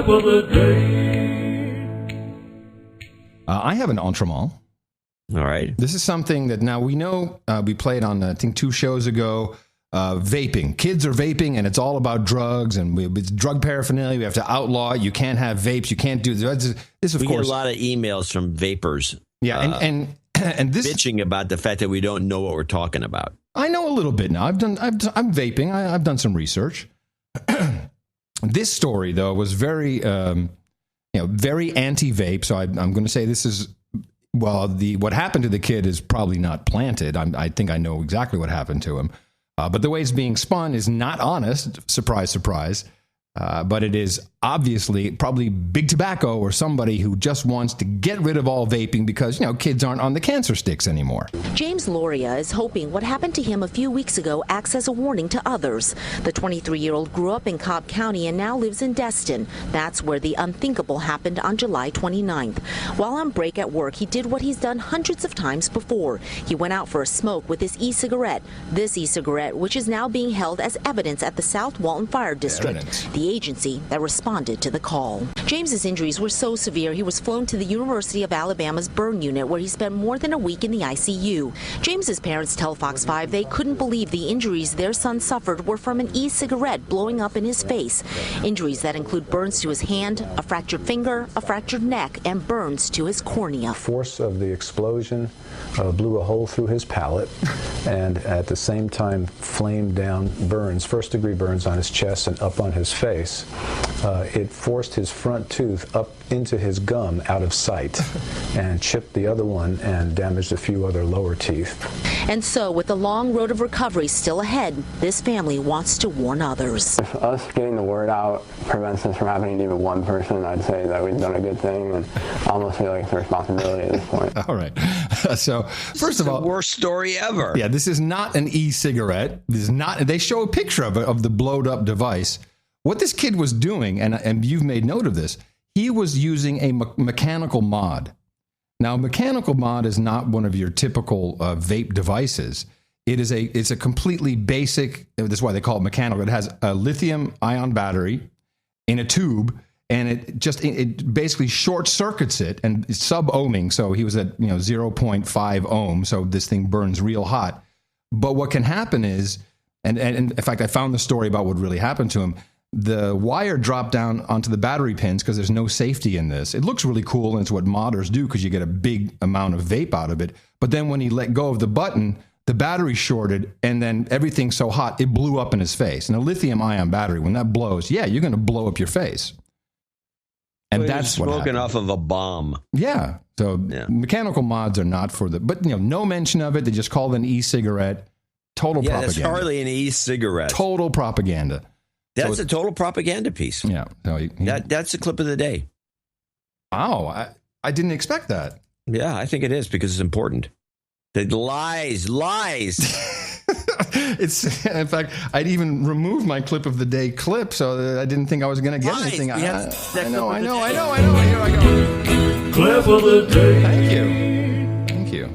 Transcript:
Clip of the day. I have an Entremont. All right. This is something that now we know we played on, I think, 2 shows ago. Vaping. Kids are vaping, and it's all about drugs, and it's drug paraphernalia. We have to outlaw it. You can't have vapes. You can't do this. Of We course, get a lot of emails from vapors. Yeah, and this bitching about the fact that we don't know what we're talking about. I know a little bit now. I'm vaping. I've done some research. This story, though, was very, very anti-vape. So I'm going to say this is, what happened to the kid is probably not planted. I think I know exactly what happened to him. But the way it's being spun is not honest. Surprise, surprise. But it is obviously probably big tobacco or somebody who just wants to get rid of all vaping because, kids aren't on the cancer sticks anymore. James Loria is hoping what happened to him a few weeks ago acts as a warning to others. The 23-year-old grew up in Cobb County and now lives in Destin. That's where the unthinkable happened on July 29th. While on break at work, he did what he's done hundreds of times before. He went out for a smoke with his e-cigarette. This e-cigarette, which is now being held as evidence at the South Walton Fire District, the agency that responded to the call. James's injuries were so severe he was flown to the University of Alabama's burn unit, where he spent more than a week in the ICU. James's parents tell Fox 5 they couldn't believe the injuries their son suffered were from an e-cigarette blowing up in his face. Injuries that include burns to his hand, a fractured finger, a fractured neck, and burns to his cornea. Force of the explosion blew a hole through his palate, and at the same time flamed down burns, first-degree burns on his chest and up on his face. It forced his front tooth up into his gum out of sight and chipped the other one and damaged a few other lower teeth. And so, with the long road of recovery still ahead, this family wants to warn others. If us getting the word out prevents this from happening to even one person, I'd say that we've done a good thing, and I almost feel like it's a responsibility at this point. All right. So, first of all, the worst story ever. Yeah, this is not an e-cigarette. This is not. They show a picture of the blowed up device. What this kid was doing, and you've made note of this, he was using a mechanical mod. Now, mechanical mod is not one of your typical vape devices. It's a completely basic. That's why they call it mechanical. It has a lithium-ion battery in a tube, and it basically short circuits it, and it's sub-ohming. So he was at 0.5 ohm. So this thing burns real hot. But what can happen is, and in fact, I found the story about what really happened to him. The wire dropped down onto the battery pins because there's no safety in this. It looks really cool, and it's what modders do because you get a big amount of vape out of it. But then when he let go of the button, the battery shorted, and then everything's so hot, it blew up in his face. And a lithium-ion battery, when that blows, you're going to blow up your face. And well, that's what smoking happened. off of a bomb. Yeah. So mechanical mods are not for but no mention of it. They just call it an e-cigarette. Total propaganda. It's hardly an e-cigarette. Total propaganda. That's a total propaganda piece. Yeah. So that's the clip of the day. Wow. I didn't expect that. Yeah, I think it is because it's important. The lies. In fact, I'd even remove my clip of the day clip, so I didn't think I was going to get anything. I know. Here I go. Clip of the day. Thank you.